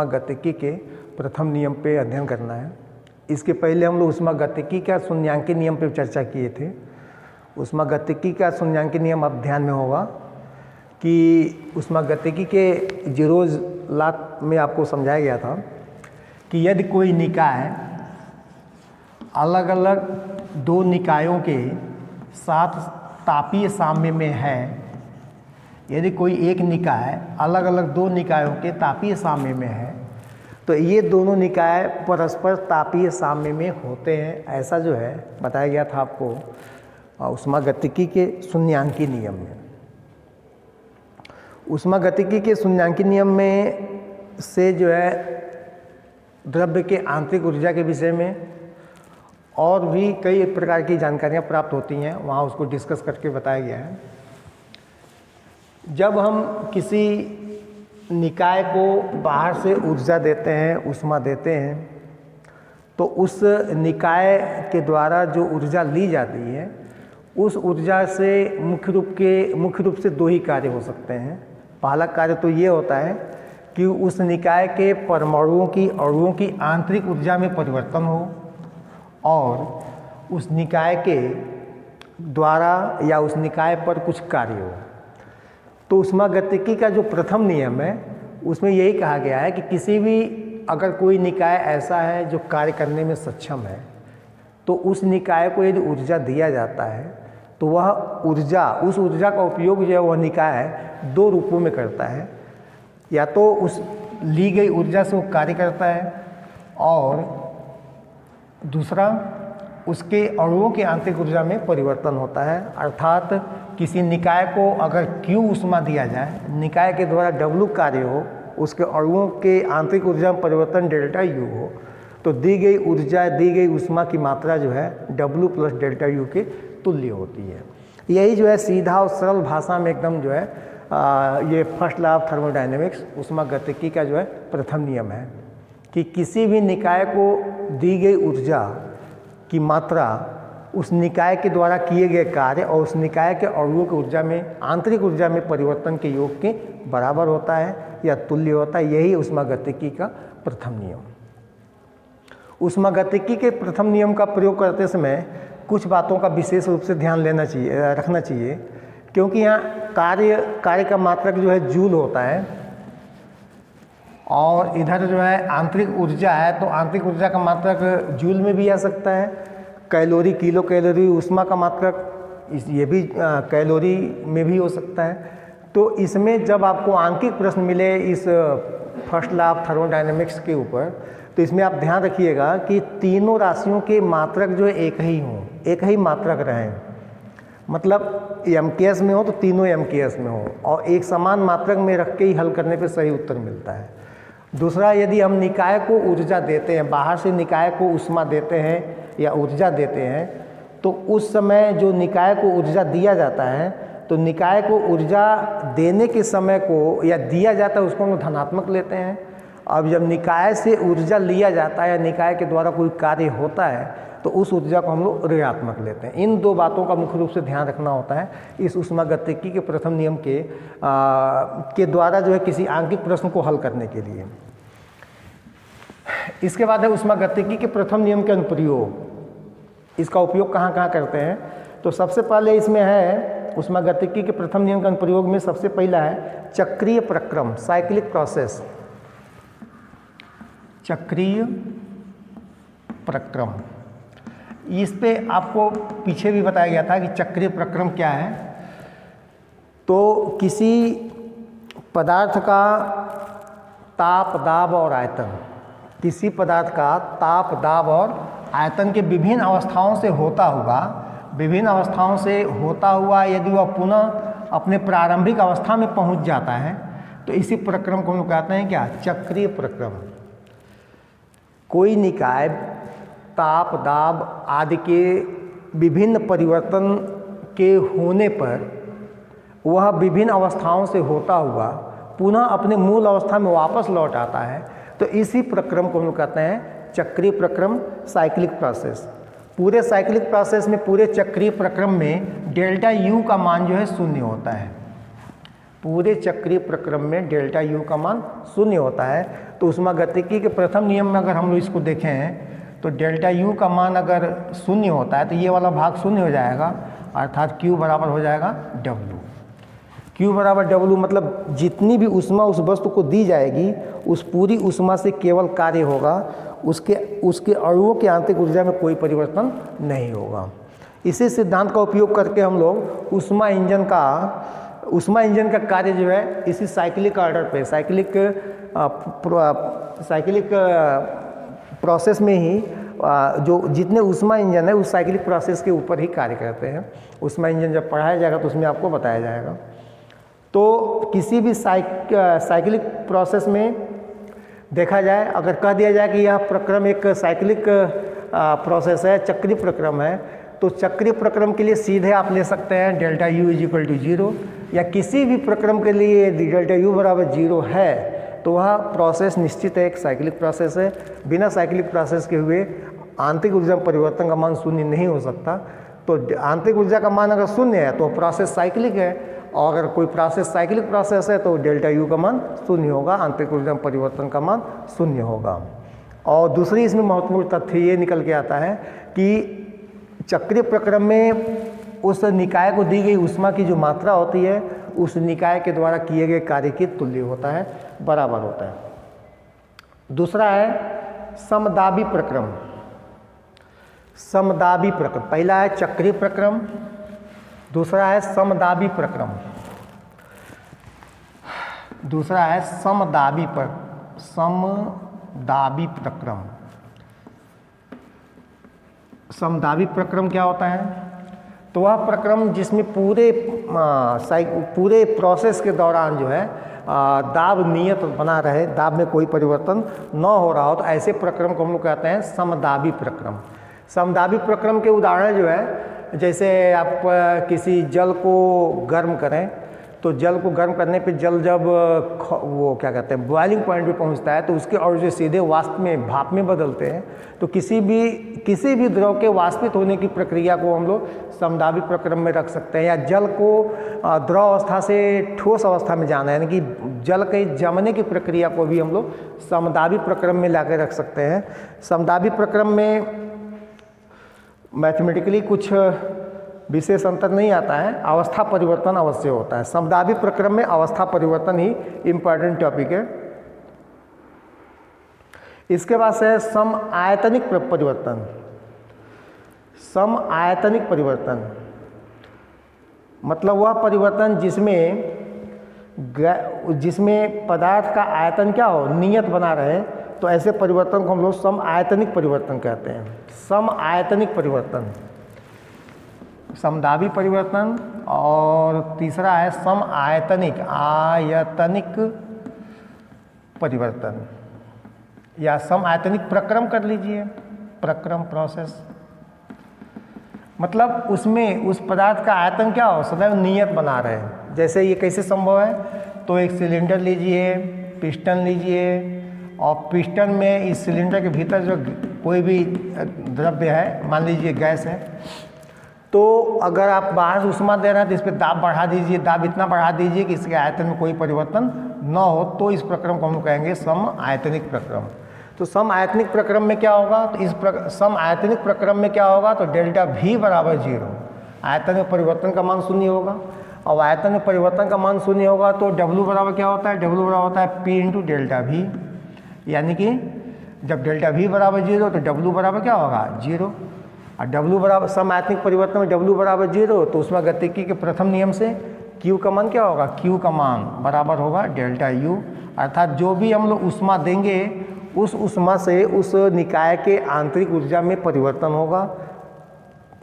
ऊष्मागतिकी के प्रथम नियम पे अध्ययन करना है। इसके पहले हम लोग ऊष्मागतिकी का शून्यांकी नियम पे चर्चा किए थे। ऊष्मागतिकी का शून्यांकी नियम अब ध्यान में होगा कि ऊष्मागतिकी के जीरोज लॉ में आपको समझाया गया था कि यदि कोई निकाय अलग अलग दो निकायों के साथ तापीय साम्य में है, यदि कोई एक निकाय अलग अलग दो निकायों के तापीय साम्य में है तो ये दोनों निकाय परस्पर तापीय साम्य में होते हैं। ऐसा जो है बताया गया था आपको ऊष्मागतिकी के शून्यांकी नियम में। ऊष्मागतिकी के शून्यांकी नियम में से जो है द्रव्य के आंतरिक ऊर्जा के विषय में और भी कई प्रकार की जानकारियाँ प्राप्त होती हैं, वहाँ उसको डिस्कस करके बताया गया है। जब हम किसी निकाय को बाहर से ऊर्जा देते हैं, ऊष्मा देते हैं, तो उस निकाय के द्वारा जो ऊर्जा ली जाती है उस ऊर्जा से मुख्य रूप से दो ही कार्य हो सकते हैं। पहला कार्य तो ये होता है कि उस निकाय के परमाणुओं की अणुओं की आंतरिक ऊर्जा में परिवर्तन हो और उस निकाय के द्वारा या उस निकाय पर कुछ कार्य हो। तो ऊष्मागतिकी का जो प्रथम नियम है उसमें यही कहा गया है कि किसी भी अगर कोई निकाय ऐसा है जो कार्य करने में सक्षम है तो उस निकाय को यदि ऊर्जा दिया जाता है तो वह ऊर्जा, उस ऊर्जा का उपयोग जो है वह निकाय दो रूपों में करता है। या तो उस ली गई ऊर्जा से वो कार्य करता है और दूसरा उसके अणुओं की आंतरिक ऊर्जा में परिवर्तन होता है। अर्थात किसी निकाय को अगर Q ऊष्मा दिया जाए, निकाय के द्वारा W कार्य हो, उसके अणुओं के आंतरिक ऊर्जा में परिवर्तन डेल्टा U हो, तो दी गई ऊर्जा, दी गई ऊष्मा की मात्रा जो है W प्लस डेल्टा U के तुल्य होती है। यही जो है सीधा और सरल भाषा में एकदम जो है ये फर्स्ट लॉ ऑफ थर्मोडायनेमिक्स ऊष्मागतिकी का जो है प्रथम नियम है कि किसी भी निकाय को दी गई ऊर्जा की मात्रा उस निकाय के द्वारा किए गए कार्य और उस निकाय के अणुओं की ऊर्जा में, आंतरिक ऊर्जा में परिवर्तन के योग के बराबर होता है या तुल्य होता है। यही ऊष्मागतिकी का प्रथम नियम। ऊष्मागतिकी के प्रथम नियम का प्रयोग करते समय कुछ बातों का विशेष रूप से ध्यान रखना चाहिए, क्योंकि यहाँ कार्य का मात्रक जो है जूल होता है और इधर जो है आंतरिक ऊर्जा है, तो आंतरिक ऊर्जा का मात्रक जूल में भी आ सकता है। कैलोरी, किलो कैलोरी ऊष्मा का मात्रक ये भी कैलोरी में भी हो सकता है। तो इसमें जब आपको आंकिक प्रश्न मिले इस फर्स्ट लॉ ऑफ थर्मोडायनेमिक्स के ऊपर, तो इसमें आप ध्यान रखिएगा कि तीनों राशियों के मात्रक जो है एक ही हों, एक ही मात्रक रहें। मतलब MKS में हो तो तीनों MKS में हो और एक समान मात्रक में रख के ही हल करने पे सही उत्तर मिलता है। दूसरा, यदि हम निकाय को ऊर्जा देते हैं, बाहर से निकाय को ऊष्मा देते हैं या ऊर्जा देते हैं, तो उस समय जो निकाय को ऊर्जा दिया जाता है तो निकाय को ऊर्जा देने के समय को या दिया जाता है उसको हम धनात्मक लेते हैं। अब जब निकाय से ऊर्जा लिया जाता है या निकाय के द्वारा कोई कार्य होता है तो उस ऊर्जा को हम लोग ऋणात्मक लेते हैं। इन दो बातों का मुख्य रूप से ध्यान रखना होता है इस ऊष्मागतिकी के प्रथम नियम के द्वारा जो है किसी आंकिक प्रश्न को हल करने के लिए। इसके बाद है ऊष्मागतिकी के प्रथम नियम के अनुप्रयोग। इसका उपयोग कहाँ कहाँ करते हैं, तो सबसे पहले इसमें है ऊष्मागतिकी के प्रथम नियम के अनुप्रयोग में सबसे पहला है चक्रीय प्रक्रम, साइक्लिक प्रोसेस। चक्रीय प्रक्रम, इस पे आपको पीछे भी बताया गया था कि चक्रीय प्रक्रम क्या है। तो किसी पदार्थ का ताप, दाब और आयतन, किसी पदार्थ का ताप, दाब और आयतन के विभिन्न अवस्थाओं से होता हुआ यदि वह पुनः अपने प्रारंभिक अवस्था में पहुंच जाता है तो इसी प्रक्रम को हम लोग कहते हैं क्या, चक्रीय प्रक्रम। कोई निकाय ताप, दाब आदि के विभिन्न परिवर्तन के होने पर वह विभिन्न अवस्थाओं से होता हुआ पुनः अपने मूल अवस्था में वापस लौट आता है, तो इसी प्रक्रम को हम लोग कहते हैं चक्रीय प्रक्रम, साइक्लिक प्रोसेस। पूरे साइक्लिक प्रोसेस में, पूरे चक्रीय प्रक्रम में डेल्टा U का मान जो है 0 होता है। पूरे चक्रीय प्रक्रम में डेल्टा यू का मान शून्य होता है। तो ऊष्मागतिकी के प्रथम नियम में अगर हम लोग इसको देखें तो डेल्टा यू का मान अगर शून्य होता है तो ये वाला भाग शून्य हो जाएगा, अर्थात Q बराबर हो जाएगा W। Q बराबर W मतलब जितनी भी ऊष्मा उस वस्तु को दी जाएगी उस पूरी ऊष्मा से केवल कार्य होगा, उसके अणुओं की आंतरिक ऊर्जा में कोई परिवर्तन नहीं होगा। इसी सिद्धांत का उपयोग करके हम लोग ऊष्मा इंजन का कार्य जो है इसी साइक्लिक ऑर्डर पे साइक्लिक प्रोसेस में ही जो जितने ऊष्मा इंजन है उस साइक्लिक प्रोसेस के ऊपर ही कार्य करते हैं। ऊष्मा इंजन जब पढ़ाया जाएगा तो उसमें आपको बताया जाएगा। तो किसी भी साइक्लिक प्रोसेस में देखा जाए, अगर कह दिया जाए कि यह प्रक्रम एक साइक्लिक प्रोसेस है, चक्रीय प्रक्रम है, तो चक्रीय प्रक्रम के लिए सीधे आप ले सकते हैं delta U is equal to 0, या किसी भी प्रक्रम के लिए यदि डेल्टा यू बराबर 0 है तो वह प्रोसेस निश्चित है एक साइक्लिक प्रोसेस है। बिना साइक्लिक प्रोसेस के हुए आंतरिक ऊर्जा में परिवर्तन का मान शून्य नहीं हो सकता। तो आंतरिक ऊर्जा का मान अगर शून्य है तो प्रोसेस साइक्लिक है, और अगर कोई प्रोसेस साइक्लिक प्रोसेस है तो डेल्टा यू का मान शून्य होगा, आंतरिक ऊर्जा में परिवर्तन का मान शून्य होगा। और दूसरी इसमें महत्वपूर्ण तथ्य ये निकल के आता है कि चक्रीय प्रक्रम में उस निकाय को दी गई ऊष्मा की जो मात्रा होती है उस निकाय के द्वारा किए गए कार्य के तुल्य होता है, बराबर होता है। दूसरा है समदाबी प्रक्रम। समदाबी प्रक्रम, पहला है चक्रीय प्रक्रम, दूसरा है समदाबी प्रक्रम, दूसरा है समदाबी प्रक्रम। समदाबी प्रक्रम क्या होता है? तो वह प्रक्रम जिसमें पूरे प्रोसेस के दौरान जो है दाब नियत बना रहे, दाब में कोई परिवर्तन न हो रहा हो, तो ऐसे प्रक्रम को हम लोग कहते हैं समदाबी प्रक्रम। समदाबी प्रक्रम के उदाहरण जो है, जैसे आप किसी जल को गर्म करें तो जल को गर्म करने पे जल जब वो क्या कहते हैं बॉइलिंग पॉइंट पे पहुंचता है तो उसके और जो सीधे वाष्प में भाप में बदलते हैं। तो किसी भी द्रव के वाष्पित होने की प्रक्रिया को हम लोग समदाबी प्रक्रम में रख सकते हैं। या जल को द्रव अवस्था से ठोस अवस्था में जाना है, यानी कि जल के जमने की प्रक्रिया को भी हम लोग समदाबी प्रक्रम में ला रख सकते हैं। समदाबी प्रक्रम में मैथमेटिकली कुछ विशेष अंतर नहीं आता है, अवस्था परिवर्तन अवश्य होता है। समदाबी प्रक्रम में अवस्था परिवर्तन ही इम्पॉर्टेंट टॉपिक है। इसके बाद है सम आयतनिक परिवर्तन। सम आयतनिक परिवर्तन मतलब वह परिवर्तन जिसमें पदार्थ का आयतन क्या हो, नियत बना रहे, तो ऐसे परिवर्तन को हम लोग सम आयतनिक परिवर्तन कहते हैं। सम आयतनिक परिवर्तन, समदाबी परिवर्तन, और तीसरा है सम आयतनिक परिवर्तन, या सम आयतनिक प्रक्रम कर लीजिए, प्रक्रम प्रोसेस। मतलब उसमें उस पदार्थ का आयतन क्या हो, सदैव नियत बना रहे। जैसे ये कैसे संभव है? तो एक सिलेंडर लीजिए, पिस्टन लीजिए, और पिस्टन में इस सिलेंडर के भीतर जो कोई भी द्रव्य है, मान लीजिए गैस है, तो अगर आप बाहर से ऊष्मा दे रहे हैं तो इस पर दाब बढ़ा दीजिए, दाब इतना बढ़ा दीजिए कि इसके आयतन में कोई परिवर्तन न हो, तो इस प्रक्रम को हम कहेंगे सम आयतनिक प्रक्रम। तो सम आयतनिक प्रक्रम में क्या होगा? तो इस सम आयतनिक प्रक्रम में क्या होगा? तो डेल्टा V बराबर 0, आयतन में परिवर्तन का मान शून्य होगा। और आयतन में परिवर्तन का मान शून्य होगा तो W बराबर क्या होता है? W बराबर होता है P इंटू डेल्टा V, यानी कि जब डेल्टा V बराबर 0 तो W बराबर क्या होगा? 0। और W बराबर सम आयतनिक परिवर्तन में W बराबर 0, तो उसमें गतिकी के प्रथम नियम से Q का मान क्या होगा? Q का मान बराबर होगा डेल्टा U, अर्थात जो भी हम लोग ऊष्मा देंगे उस ऊष्मा से उस निकाय के आंतरिक ऊर्जा में परिवर्तन होगा,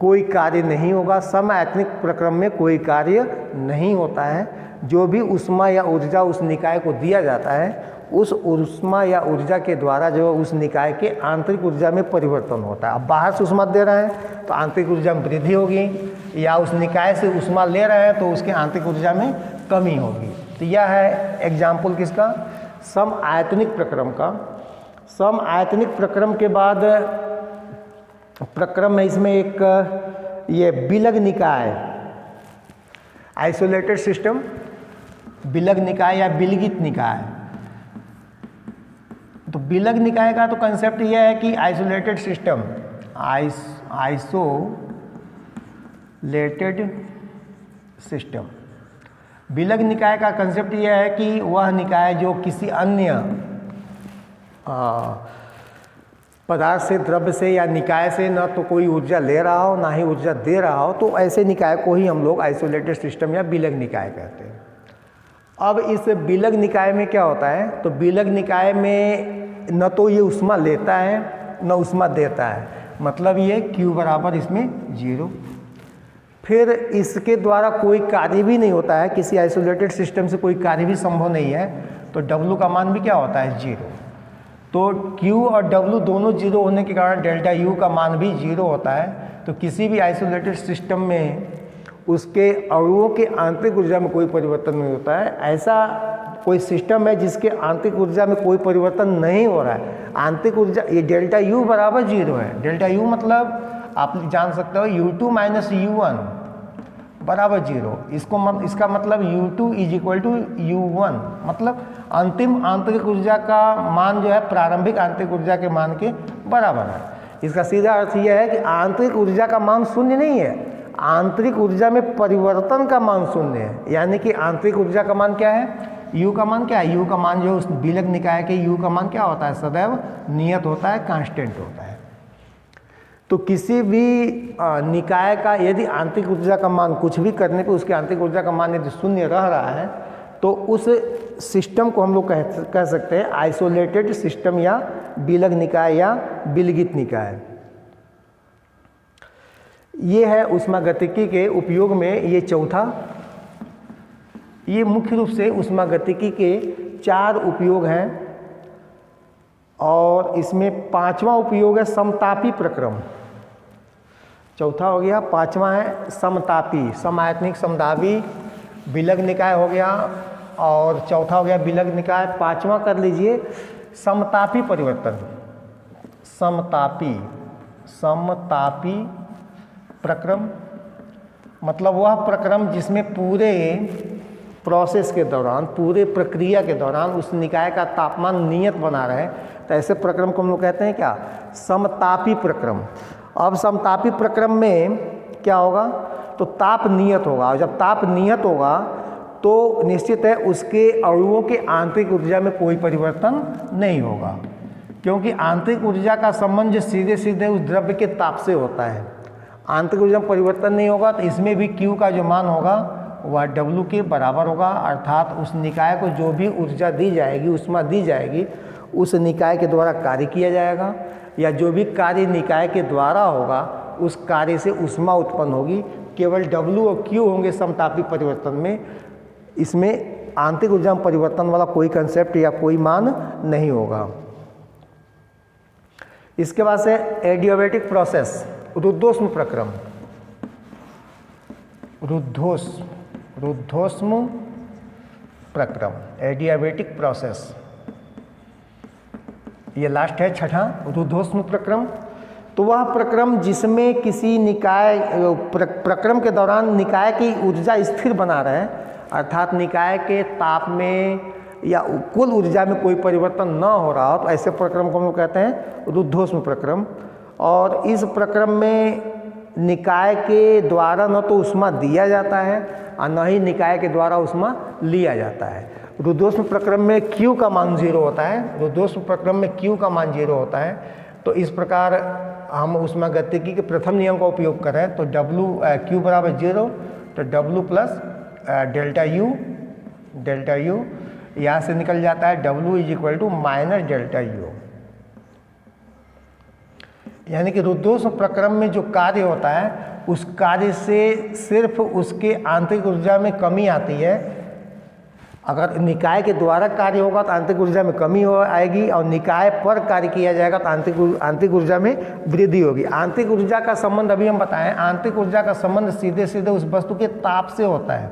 कोई कार्य नहीं होगा। सम आयतनिक प्रक्रम में कोई कार्य नहीं होता है। जो भी ऊष्मा या ऊर्जा उस निकाय को दिया जाता है उस ऊष्मा या ऊर्जा के द्वारा जो उस निकाय के आंतरिक ऊर्जा में परिवर्तन होता है। अब बाहर से ऊष्मा दे रहे हैं तो आंतरिक ऊर्जा में वृद्धि होगी, या उस निकाय से ऊष्मा ले रहे हैं तो उसकी आंतरिक ऊर्जा में कमी होगी। तो यह है एग्जाम्पल किसका? सम आयतनिक प्रक्रम का। सम आयतनिक प्रक्रम के बाद प्रक्रम में इसमें एक ये विलग निकाय, आइसोलेटेड सिस्टम, विलग निकाय या विलगित निकाय। तो विलग निकाय का तो कंसेप्ट यह है कि आइसोलेटेड सिस्टम, आइसोलेटेड सिस्टम। विलग निकाय का कंसेप्ट यह है कि वह निकाय जो किसी अन्य पदार्थ से, द्रव्य से या निकाय से न तो कोई ऊर्जा ले रहा हो ना ही ऊर्जा दे रहा हो, तो ऐसे निकाय को ही हम लोग आइसोलेटेड सिस्टम या विलग निकाय कहते हैं। अब इस विलग निकाय में क्या होता है, तो विलग निकाय में न तो ये ऊष्मा लेता है न ऊष्मा देता है, मतलब ये Q बराबर इसमें 0। फिर इसके द्वारा कोई कार्य भी नहीं होता है, किसी आइसोलेटेड सिस्टम से कोई कार्य भी संभव नहीं है, तो W का मान भी क्या होता है 0। तो Q और W दोनों 0 होने के कारण डेल्टा U का मान भी 0 होता है। तो किसी भी आइसोलेटेड सिस्टम में उसके अणुओं के आंतरिक ऊर्जा में कोई परिवर्तन नहीं होता है। ऐसा कोई सिस्टम है जिसके आंतरिक ऊर्जा में कोई परिवर्तन नहीं हो रहा है, आंतरिक ऊर्जा, ये डेल्टा U बराबर 0 है। डेल्टा U मतलब आप जान सकते हो U2 माइनस U1 बराबर 0। इसका मतलब U2 is equal to U1, मतलब अंतिम आंतरिक ऊर्जा का मान जो है प्रारंभिक आंतरिक ऊर्जा के मान के बराबर है। इसका सीधा अर्थ यह है कि आंतरिक ऊर्जा का मान शून्य नहीं है, आंतरिक ऊर्जा में परिवर्तन का मान शून्य है। यानी कि आंतरिक ऊर्जा का मान क्या है, U का मान क्या है, U का मान जो उस विलग निकाय के U का मान क्या होता है, सदैव नियत होता है, कांस्टेंट होता है। तो किसी भी निकाय का यदि आंतरिक ऊर्जा का मान कुछ भी करने पे उसकी आंतरिक ऊर्जा का मान यदि शून्य रह रहा है, तो उस सिस्टम को हम लोग कह सकते हैं आइसोलेटेड सिस्टम या विलग निकाय या विलगित निकाय। ये है ऊष्मागतिकी के उपयोग में ये चौथा। ये मुख्य रूप से ऊष्मागतिकी के 4 उपयोग हैं, और इसमें 5वां उपयोग है समतापी प्रक्रम। चौथा हो गया, 5वां है समतापी, समायतनिक समदाबी विलग निकाय हो गया, और चौथा हो गया विलग निकाय। 5वां कर लीजिए समतापी परिवर्तन, समतापी प्रक्रम, मतलब वह प्रक्रम जिसमें पूरे प्रोसेस के दौरान, पूरे प्रक्रिया के दौरान उस निकाय का तापमान नियत बना रहे, तो ऐसे प्रक्रम को हम लोग कहते हैं क्या, समतापी प्रक्रम। अब समतापी प्रक्रम में क्या होगा, तो ताप नियत होगा, और जब ताप नियत होगा तो निश्चित है उसके अणुओं के आंतरिक ऊर्जा में कोई परिवर्तन नहीं होगा, क्योंकि आंतरिक ऊर्जा का संबंध सीधे सीधे उस द्रव्य के ताप से होता है। आंतरिक ऊर्जा में परिवर्तन नहीं होगा, तो इसमें भी Q का जो मान होगा वह W के बराबर होगा, अर्थात उस निकाय को जो भी ऊर्जा दी जाएगी, ऊष्मा दी जाएगी, उस निकाय के द्वारा कार्य किया जाएगा, या जो भी कार्य निकाय के द्वारा होगा उस कार्य से ऊष्मा उत्पन्न होगी। केवल W और Q होंगे समतापी परिवर्तन में, इसमें आंतरिक ऊर्जा में परिवर्तन वाला कोई कंसेप्ट या कोई मान नहीं होगा। इसके बाद से एडियाबैटिक प्रोसेस, रुद्धोष्म प्रक्रम, रुद्धोष्म प्रक्रम, एडियाबैटिक प्रोसेस, ये लास्ट है 6ठा रुद्धोष्म प्रक्रम। तो वह प्रक्रम जिसमें किसी निकाय प्रक्रम के दौरान निकाय की ऊर्जा स्थिर बना रहे, अर्थात निकाय के ताप में या कुल ऊर्जा में कोई परिवर्तन न हो रहा हो, तो ऐसे प्रक्रम को हम लोग कहते हैं रुद्धोष्म प्रक्रम। और इस प्रक्रम में निकाय के द्वारा न तो ऊष्मा दिया जाता है और न ही निकाय के द्वारा ऊष्मा लिया जाता है। रुद्धोष्म प्रक्रम में Q का मान 0 होता है, रुद्धोष्म प्रक्रम में Q का मान 0 होता है। तो इस प्रकार हम ऊष्मागतिकी के प्रथम नियम का उपयोग करें तो Q बराबर 0, तो W प्लस डेल्टा U यहाँ से निकल जाता है W is equal to minus delta U। यानी कि रुद्धोष्म प्रक्रम में जो कार्य होता है उस कार्य से सिर्फ उसके आंतरिक ऊर्जा में कमी आती है। अगर निकाय के द्वारा कार्य होगा तो आंतरिक ऊर्जा में कमी आएगी, और निकाय पर कार्य किया जाएगा तो आंतरिक ऊर्जा में वृद्धि होगी। आंतरिक ऊर्जा का संबंध अभी हम बताएं, आंतरिक ऊर्जा का संबंध सीधे सीधे उस वस्तु के ताप से होता है।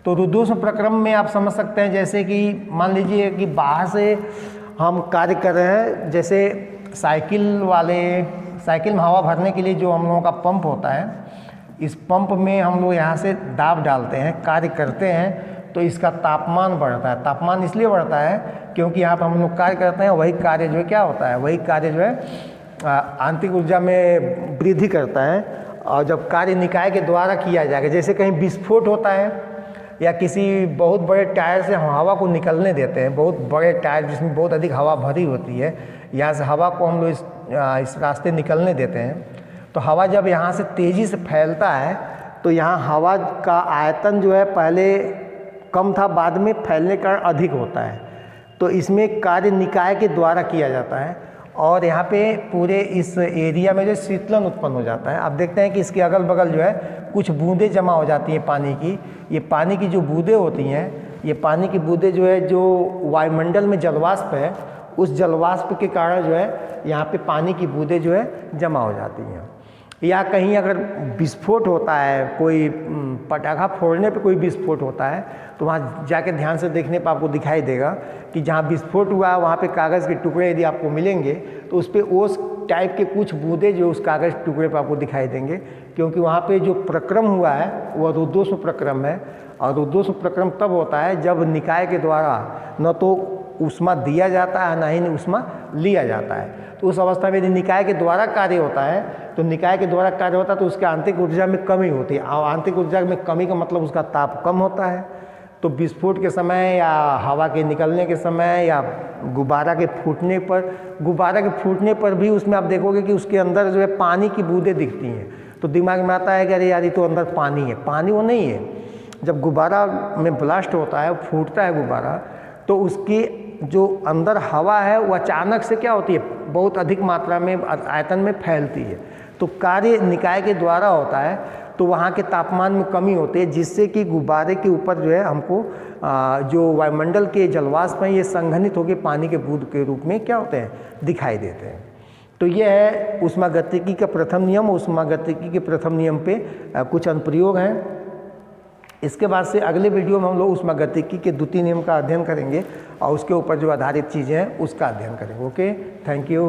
तो रुद्धोष्म प्रक्रम में आप समझ सकते हैं, जैसे कि मान लीजिए कि बाहर से हम कार्य कर रहे हैं, जैसे साइकिल में हवा भरने के लिए जो हम लोगों का पंप होता है, इस पंप में हम लोग यहाँ से दाब डालते हैं, कार्य करते हैं, तो इसका तापमान बढ़ता है। तापमान इसलिए बढ़ता है क्योंकि यहाँ पर हम लोग कार्य करते हैं, वही कार्य जो है क्या होता है, वही कार्य जो है आंतरिक ऊर्जा में वृद्धि करता है। और जब कार्य निकाय के द्वारा किया जाएगा, जैसे कहीं विस्फोट होता है या किसी बहुत बड़े टायर से हवा को निकलने देते हैं, बहुत बड़े टायर जिसमें बहुत अधिक हवा भरी होती है, यहाँ से हवा को हम लोग इस रास्ते निकलने देते हैं, तो हवा जब यहाँ से तेज़ी से फैलता है तो यहाँ हवा का आयतन जो है पहले कम था, बाद में फैलने का अधिक होता है। तो इसमें कार्य निकाय के द्वारा किया जाता है और यहाँ पे पूरे इस एरिया में जो शीतलन उत्पन्न हो जाता है। आप देखते हैं कि इसके अगल बगल जो है कुछ बूंदें जमा हो जाती हैं पानी की। ये पानी की जो बूंदें होती हैं, ये पानी की बूंदें जो है जो वायुमंडल में जलवाष्प है, उस जलवाष्प के कारण जो है यहाँ पे पानी की बूंदें जो है जमा हो जाती हैं। या कहीं अगर विस्फोट होता है, कोई पटाखा फोड़ने पे कोई विस्फोट होता है, तो वहाँ जाके ध्यान से देखने पर आपको दिखाई देगा कि जहाँ विस्फोट हुआ है वहाँ पे कागज़ के टुकड़े यदि आपको मिलेंगे तो उस पर ओस टाइप के कुछ बूंदें जो उस कागज़ के टुकड़े पर आपको दिखाई देंगे, क्योंकि वहाँ पे जो प्रक्रम हुआ है वह रुद्धोष्म प्रक्रम है। और रुद्धोष्म प्रक्रम तब होता है जब निकाय के द्वारा न तो ऊष्मा दिया जाता है, ना ही ऊष्मा लिया जाता है। तो उस अवस्था में यदि निकाय के द्वारा कार्य होता है, तो निकाय के द्वारा कार्य होता है तो उसके आंतरिक ऊर्जा में कमी होती है। और आंतरिक ऊर्जा में कमी का मतलब उसका ताप कम होता है। तो विस्फोट के समय या हवा के निकलने के समय या गुब्बारा के फूटने पर भी उसमें आप देखोगे कि उसके अंदर जो है पानी की बूंदें दिखती हैं। तो दिमाग में आता है कि अरे यार ये तो अंदर पानी है। पानी वो नहीं है। जब गुब्बारा में ब्लास्ट होता है, फूटता है गुब्बारा, तो उसकी जो अंदर हवा है वो अचानक से क्या होती है, बहुत अधिक मात्रा में आयतन में फैलती है। तो कार्य निकाय के द्वारा होता है, तो वहाँ के तापमान में कमी होती है, जिससे कि गुब्बारे के ऊपर जो है हमको जो वायुमंडल के जलवाष्प हैं ये संघनित होकर पानी के बूंद के रूप में क्या होते हैं, दिखाई देते हैं। तो ये है ऊष्मागतिकी का प्रथम नियम। ऊष्मागतिकी के प्रथम नियम पे कुछ अनुप्रयोग हैं। इसके बाद से अगले वीडियो में हम लोग ऊष्मागतिकी के द्वितीय नियम का अध्ययन करेंगे और उसके ऊपर जो आधारित चीज़ें हैं उसका अध्ययन करेंगे। Okay, thank you.